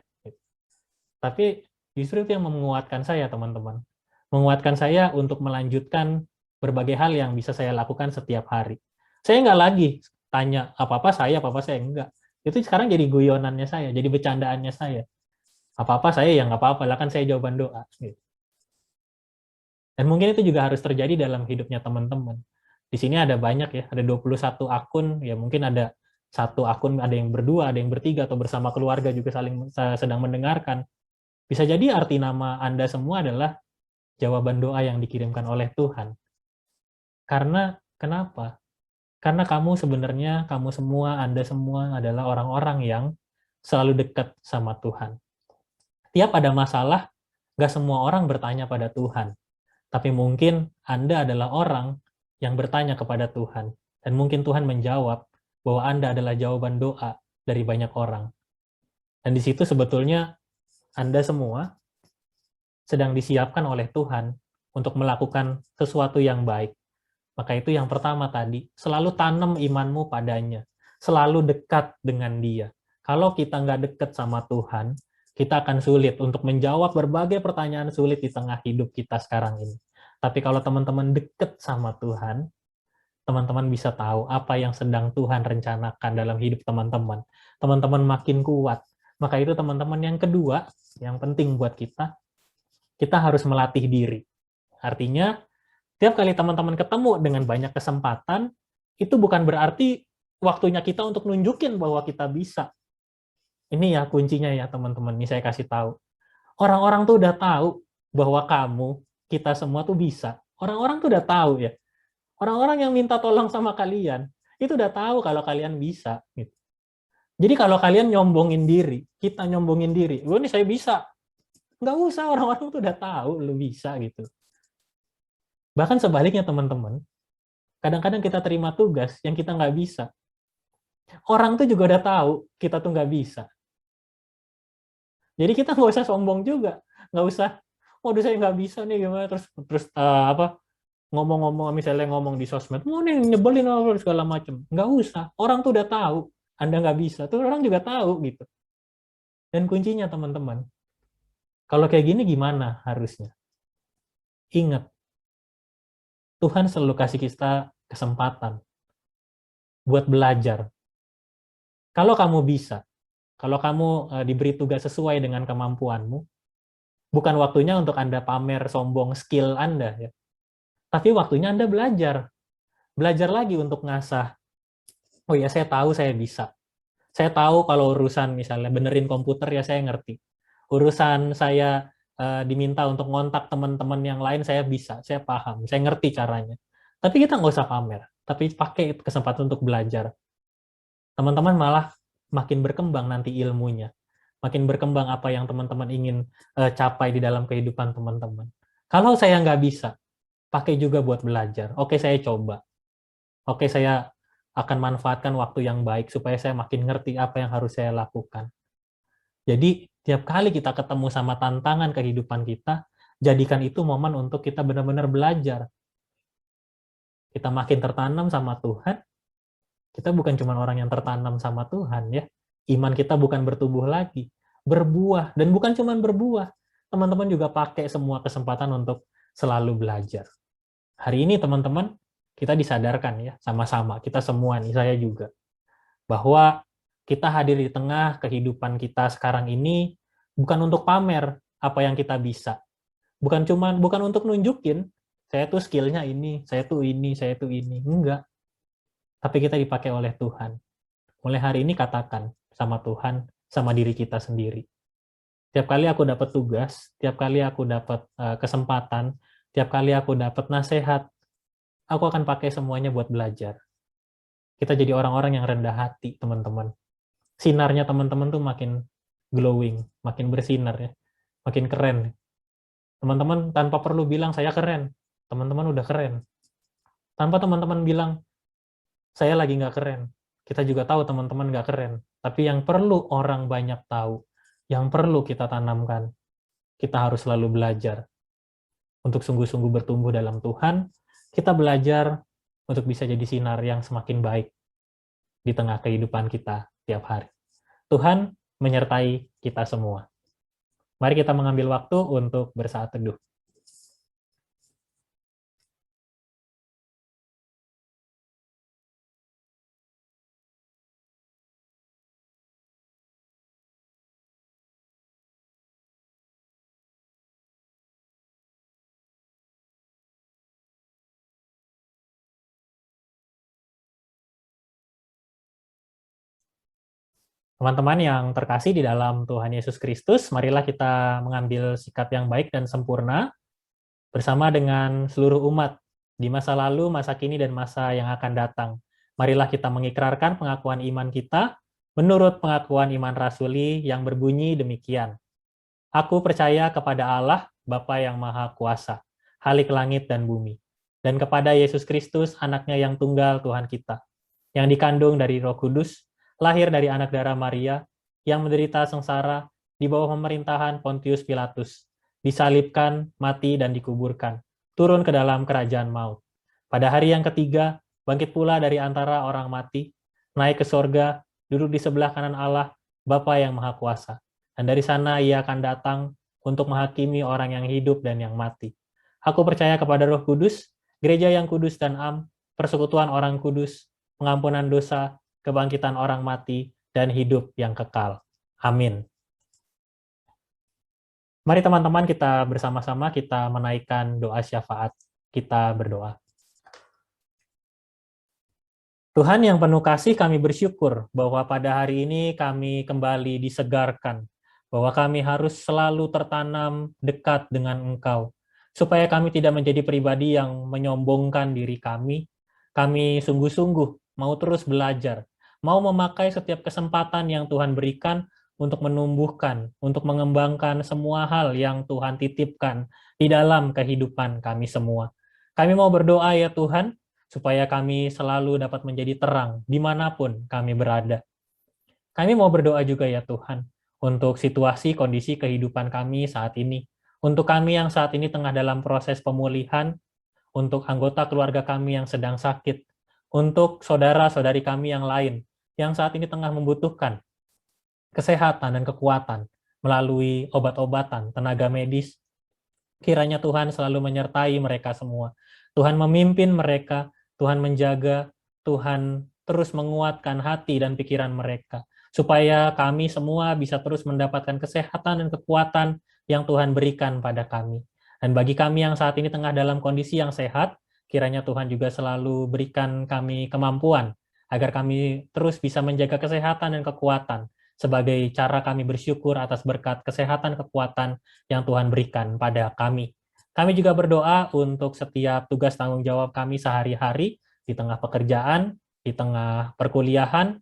Tapi justru itu yang menguatkan saya teman-teman. Menguatkan saya untuk melanjutkan berbagai hal yang bisa saya lakukan setiap hari. Saya nggak lagi tanya apa-apa saya enggak. Itu sekarang jadi guyonannya saya, jadi bercandaannya saya. Apa-apa saya ya nggak apa-apa, lah kan saya jawaban doa. Dan mungkin itu juga harus terjadi dalam hidupnya teman-teman. Di sini ada banyak ya, ada 21 akun, ya mungkin ada satu akun, ada yang berdua, ada yang bertiga, atau bersama keluarga juga sedang mendengarkan. Bisa jadi arti nama Anda semua adalah jawaban doa yang dikirimkan oleh Tuhan. Karena kenapa? Karena kamu semua, Anda semua adalah orang-orang yang selalu dekat sama Tuhan. Tiap ada masalah, nggak semua orang bertanya pada Tuhan. Tapi mungkin Anda adalah orang yang bertanya kepada Tuhan. Dan mungkin Tuhan menjawab bahwa Anda adalah jawaban doa dari banyak orang. Dan di situ sebetulnya Anda semua sedang disiapkan oleh Tuhan untuk melakukan sesuatu yang baik. Maka itu yang pertama tadi, selalu tanam imanmu padanya. Selalu dekat dengan Dia. Kalau kita nggak dekat sama Tuhan, kita akan sulit untuk menjawab berbagai pertanyaan sulit di tengah hidup kita sekarang ini. Tapi kalau teman-teman dekat sama Tuhan, teman-teman bisa tahu apa yang sedang Tuhan rencanakan dalam hidup teman-teman. Teman-teman makin kuat. Maka itu teman-teman yang kedua, yang penting buat kita harus melatih diri. Artinya, tiap kali teman-teman ketemu dengan banyak kesempatan, itu bukan berarti waktunya kita untuk nunjukin bahwa kita bisa. Ini ya kuncinya ya teman-teman, ini saya kasih tahu. Orang-orang tuh udah tahu bahwa kita semua tuh bisa. Orang-orang tuh udah tahu ya. Orang-orang yang minta tolong sama kalian, itu udah tahu kalau kalian bisa. Gitu. Jadi kalau kalian nyombongin diri, kita nyombongin diri, gue nih saya bisa. Nggak usah, orang-orang tuh udah tahu lu bisa gitu. Bahkan sebaliknya teman-teman, kadang-kadang kita terima tugas yang kita nggak bisa. Orang tuh juga udah tahu kita tuh nggak bisa. Jadi kita nggak usah sombong juga, nggak usah, waduh saya nggak bisa nih gimana, terus ngomong-ngomong misalnya ngomong di sosmed, mau nih nyebelin apa segala macem, nggak usah. Orang tuh udah tahu Anda nggak bisa, tuh orang juga tahu gitu. Dan kuncinya teman-teman, kalau kayak gini gimana harusnya? Ingat, Tuhan selalu kasih kita kesempatan buat belajar. Kalau kamu bisa, kalau kamu diberi tugas sesuai dengan kemampuanmu, bukan waktunya untuk Anda pamer sombong skill Anda, ya. Tapi waktunya Anda belajar. Belajar lagi untuk ngasah. Oh ya, saya tahu saya bisa. Saya tahu kalau urusan misalnya benerin komputer ya saya ngerti. Urusan saya diminta untuk ngontak teman-teman yang lain, saya bisa, saya paham, saya ngerti caranya. Tapi kita nggak usah pamer, tapi pakai kesempatan untuk belajar. Teman-teman malah makin berkembang nanti ilmunya, makin berkembang apa yang teman-teman ingin capai di dalam kehidupan teman-teman. Kalau saya nggak bisa, pakai juga buat belajar. Oke, saya coba. Oke, saya akan manfaatkan waktu yang baik supaya saya makin ngerti apa yang harus saya lakukan. Jadi, tiap kali kita ketemu sama tantangan kehidupan kita, jadikan itu momen untuk kita benar-benar belajar. Kita makin tertanam sama Tuhan, kita bukan cuma orang yang tertanam sama Tuhan, ya. Iman kita bukan bertumbuh lagi, berbuah. Dan bukan cuma berbuah, teman-teman juga pakai semua kesempatan untuk selalu belajar. Hari ini, teman-teman, kita disadarkan ya, sama-sama, kita semua nih, saya juga, bahwa kita hadir di tengah kehidupan kita sekarang ini bukan untuk pamer apa yang kita bisa. Bukan untuk nunjukin, saya tuh skillnya ini, saya tuh ini, saya tuh ini. Enggak. Tapi kita dipakai oleh Tuhan. Mulai hari ini katakan sama Tuhan, sama diri kita sendiri. Tiap kali aku dapat tugas, tiap kali aku dapat kesempatan, tiap kali aku dapat nasihat, aku akan pakai semuanya buat belajar. Kita jadi orang-orang yang rendah hati, teman-teman. Sinarnya teman-teman tuh makin glowing, makin bersinar ya, makin keren. Teman-teman tanpa perlu bilang saya keren, teman-teman udah keren. Tanpa teman-teman bilang saya lagi nggak keren, kita juga tahu teman-teman nggak keren. Tapi yang perlu orang banyak tahu, yang perlu kita tanamkan, kita harus selalu belajar untuk sungguh-sungguh bertumbuh dalam Tuhan. Kita belajar untuk bisa jadi sinar yang semakin baik di tengah kehidupan kita tiap hari. Tuhan menyertai kita semua. Mari kita mengambil waktu untuk bersaat teduh. Teman-teman yang terkasih di dalam Tuhan Yesus Kristus, marilah kita mengambil sikap yang baik dan sempurna bersama dengan seluruh umat di masa lalu, masa kini, dan masa yang akan datang. Marilah kita mengikrarkan pengakuan iman kita menurut pengakuan iman rasuli yang berbunyi demikian. Aku percaya kepada Allah, Bapa yang Maha Kuasa, Khalik langit dan bumi, dan kepada Yesus Kristus, anaknya yang tunggal Tuhan kita, yang dikandung dari Roh Kudus, lahir dari anak darah Maria, yang menderita sengsara di bawah pemerintahan Pontius Pilatus, disalibkan, mati, dan dikuburkan, turun ke dalam kerajaan maut. Pada hari yang ketiga, bangkit pula dari antara orang mati, naik ke sorga, duduk di sebelah kanan Allah, Bapa yang Maha Kuasa. Dan dari sana ia akan datang untuk menghakimi orang yang hidup dan yang mati. Aku percaya kepada Roh Kudus, gereja yang kudus dan am, persekutuan orang kudus, pengampunan dosa, kebangkitan orang mati, dan hidup yang kekal. Amin. Mari teman-teman kita bersama-sama kita menaikkan doa syafaat. Kita berdoa. Tuhan yang penuh kasih, kami bersyukur bahwa pada hari ini kami kembali disegarkan, bahwa kami harus selalu tertanam dekat dengan Engkau, supaya kami tidak menjadi pribadi yang menyombongkan diri kami. Kami sungguh-sungguh mau terus belajar, mau memakai setiap kesempatan yang Tuhan berikan untuk menumbuhkan, untuk mengembangkan semua hal yang Tuhan titipkan di dalam kehidupan kami semua. Kami mau berdoa ya Tuhan, supaya kami selalu dapat menjadi terang dimanapun kami berada. Kami mau berdoa juga ya Tuhan, untuk situasi kondisi kehidupan kami saat ini, untuk kami yang saat ini tengah dalam proses pemulihan, untuk anggota keluarga kami yang sedang sakit, untuk saudara-saudari kami yang lain, yang saat ini tengah membutuhkan kesehatan dan kekuatan melalui obat-obatan, tenaga medis. Kiranya Tuhan selalu menyertai mereka semua. Tuhan memimpin mereka, Tuhan menjaga, Tuhan terus menguatkan hati dan pikiran mereka, supaya kami semua bisa terus mendapatkan kesehatan dan kekuatan yang Tuhan berikan pada kami. Dan bagi kami yang saat ini tengah dalam kondisi yang sehat, kiranya Tuhan juga selalu berikan kami kemampuan, agar kami terus bisa menjaga kesehatan dan kekuatan, sebagai cara kami bersyukur atas berkat kesehatan kekuatan yang Tuhan berikan pada kami. Kami juga berdoa untuk setiap tugas tanggung jawab kami sehari-hari, di tengah pekerjaan, di tengah perkuliahan,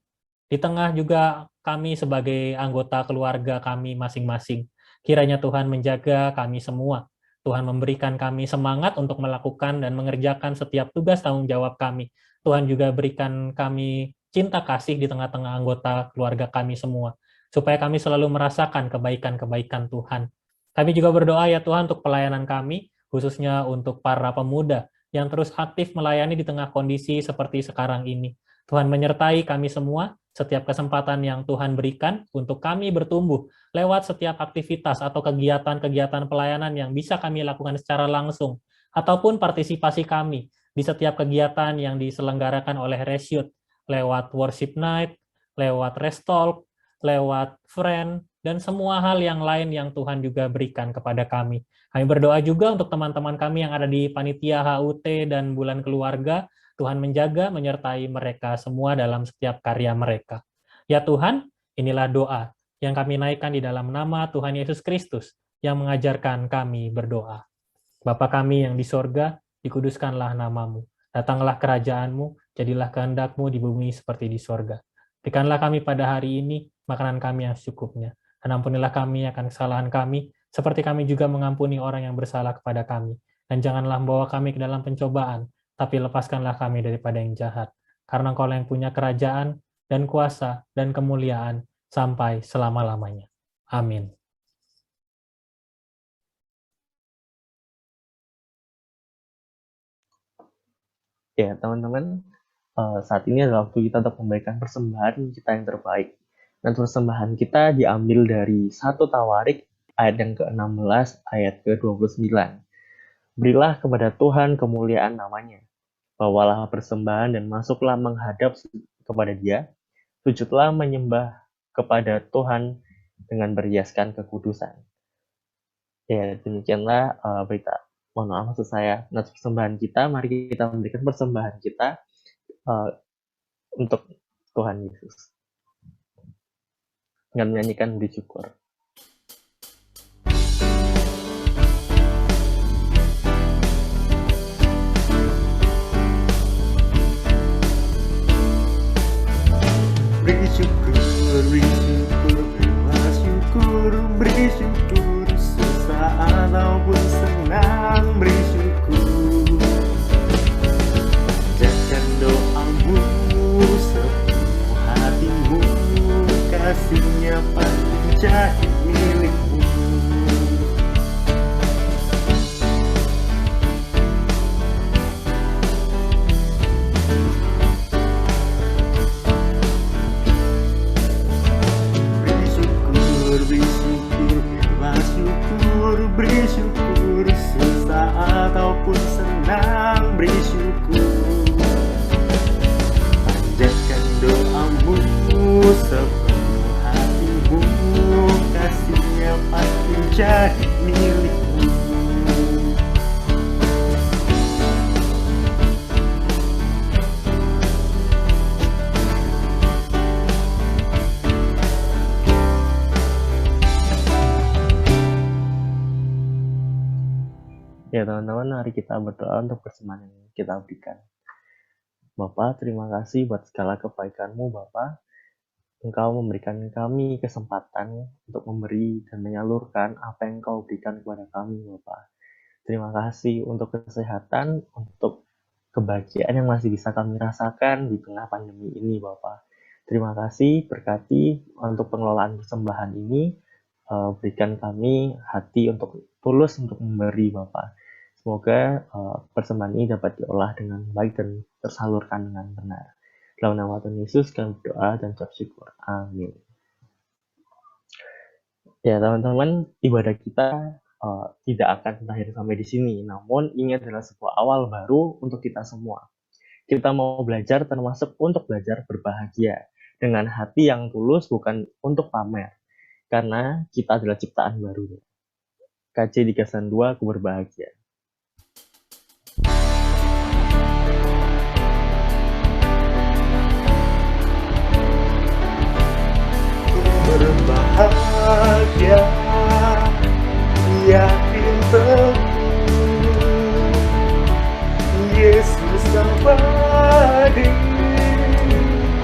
di tengah juga kami sebagai anggota keluarga kami masing-masing. Kiranya Tuhan menjaga kami semua. Tuhan memberikan kami semangat untuk melakukan dan mengerjakan setiap tugas tanggung jawab kami. Tuhan juga berikan kami cinta kasih di tengah-tengah anggota keluarga kami semua, supaya kami selalu merasakan kebaikan-kebaikan Tuhan. Kami juga berdoa ya Tuhan untuk pelayanan kami, khususnya untuk para pemuda yang terus aktif melayani di tengah kondisi seperti sekarang ini. Tuhan menyertai kami semua, setiap kesempatan yang Tuhan berikan untuk kami bertumbuh lewat setiap aktivitas atau kegiatan-kegiatan pelayanan yang bisa kami lakukan secara langsung, ataupun partisipasi kami di setiap kegiatan yang diselenggarakan oleh Resyut, lewat worship night, lewat restalk, lewat friend, dan semua hal yang lain yang Tuhan juga berikan kepada kami. Kami berdoa juga untuk teman-teman kami yang ada di panitia HUT dan Bulan Keluarga. Tuhan menjaga, menyertai mereka semua dalam setiap karya mereka. Ya Tuhan, inilah doa yang kami naikkan di dalam nama Tuhan Yesus Kristus yang mengajarkan kami berdoa. Bapa kami yang di sorga, dikuduskanlah namamu. Datanglah kerajaan-Mu, jadilah kehendak-Mu di bumi seperti di sorga. Berikanlah kami pada hari ini makanan kami yang secukupnya. Dan ampunilah kami akan kesalahan kami, seperti kami juga mengampuni orang yang bersalah kepada kami. Dan janganlah membawa kami ke dalam pencobaan, tapi lepaskanlah kami daripada yang jahat. Karena Engkau yang punya kerajaan, dan kuasa, dan kemuliaan, sampai selama-lamanya. Amin. Ya, teman-teman, saat ini adalah waktu kita untuk memberikan persembahan kita yang terbaik. Dan persembahan kita diambil dari 1 Tawarik ayat yang ke-16, ayat ke-29. Berilah kepada Tuhan kemuliaan namanya. Bawalah persembahan dan masuklah menghadap kepada Dia. Sujudlah menyembah kepada Tuhan dengan berhiaskan kekudusan. Ya, demikianlah berita. Mohon maaf maksud saya. Nah, persembahan kita, mari kita memberikan persembahan kita untuk Tuhan Yesus. Dengan menyanyikan puji syukur. Beri syukur sesaat ataupun senang, beri syukur. Jangan doamu menjadi milikmu. Beri syukur, biarlah syukur, beri syukur, susah ataupun senang, beri syukur. Panjatkan doamu sepenuh hatimu, kasihnya pasti jadi milikmu. Ya teman-teman, mari kita berdoa untuk persembahan yang kita berikan. Bapa, terima kasih buat segala kebaikan-Mu, Bapa. Engkau memberikan kami kesempatan untuk memberi dan menyalurkan apa yang Engkau berikan kepada kami, Bapa. Terima kasih untuk kesehatan, untuk kebahagiaan yang masih bisa kami rasakan di tengah pandemi ini, Bapa. Terima kasih, berkati untuk pengelolaan persembahan ini, berikan kami hati untuk tulus untuk memberi, Bapa. Semoga persembahan ini dapat diolah dengan baik dan tersalurkan dengan benar. Dalam nama Tuhan Yesus kami berdoa dan ucap syukur. Amin. Ya teman-teman, ibadah kita tidak akan berakhir sampai di sini. Namun ini adalah sebuah awal baru untuk kita semua. Kita mau belajar termasuk untuk belajar berbahagia. Dengan hati yang tulus, bukan untuk pamer. Karena kita adalah ciptaan baru. KJ 392, aku berbahagia. Berbahagia, yakin teguh, Yesus abadi,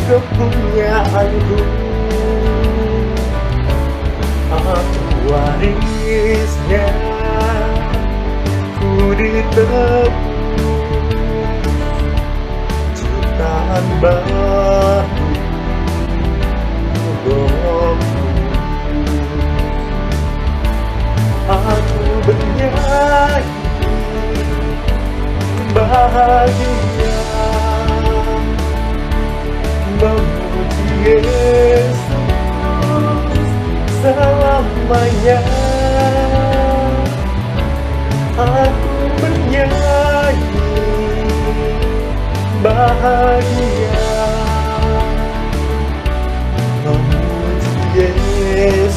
kepunyaanku. Aku warisnya, ku ditebus, ciptaan baru. Aku bernyanyi bahagia, memuji Yesus selamanya. Aku bernyanyi bahagia, Yesus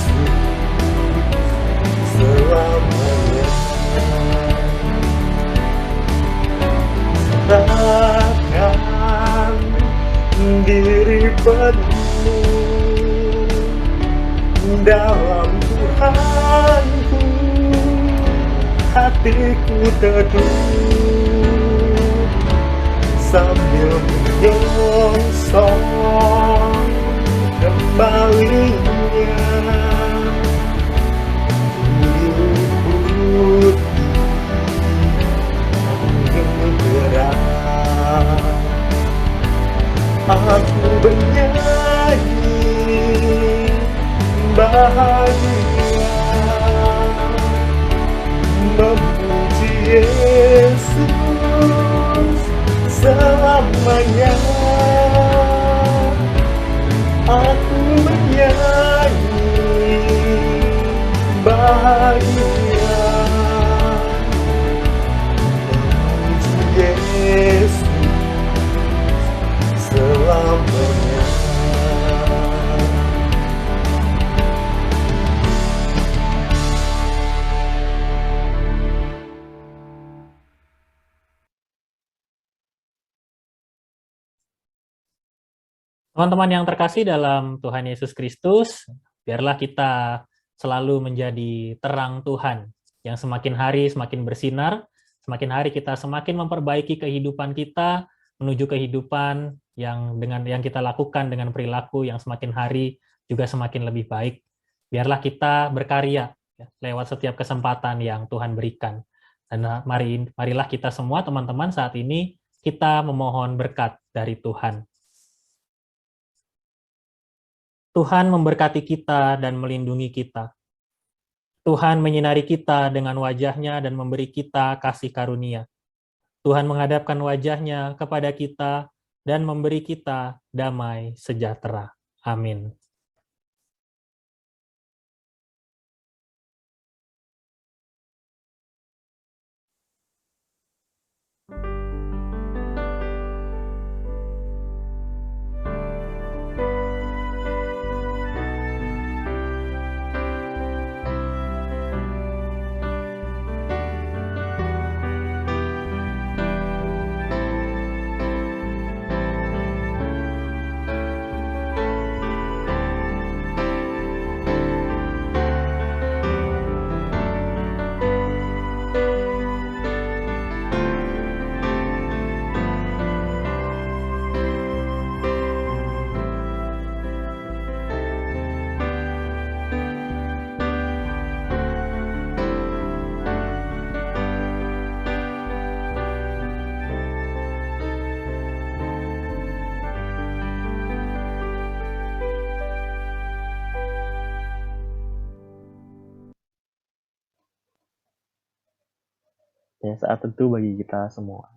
selamanya. Serahkan diri penuh dalam Tuhanku, hatiku teduh sambil menyongsong kembalinya. Aku bernyanyi bahagia, memuji Yesus selamanya. Aku bernyanyi bahagia, memuji Yesus selamanya. Teman-teman yang terkasih dalam Tuhan Yesus Kristus, biarlah kita selalu menjadi terang Tuhan yang semakin hari semakin bersinar, semakin hari kita semakin memperbaiki kehidupan kita menuju kehidupan yang kita lakukan dengan perilaku yang semakin hari juga semakin lebih baik. Biarlah kita berkarya lewat setiap kesempatan yang Tuhan berikan. Dan marilah kita semua teman-teman saat ini kita memohon berkat dari Tuhan. Tuhan memberkati kita dan melindungi kita. Tuhan menyinari kita dengan wajah-Nya dan memberi kita kasih karunia. Tuhan menghadapkan wajah-Nya kepada kita dan memberi kita damai sejahtera. Amin. Ya, saat tentu bagi kita semua.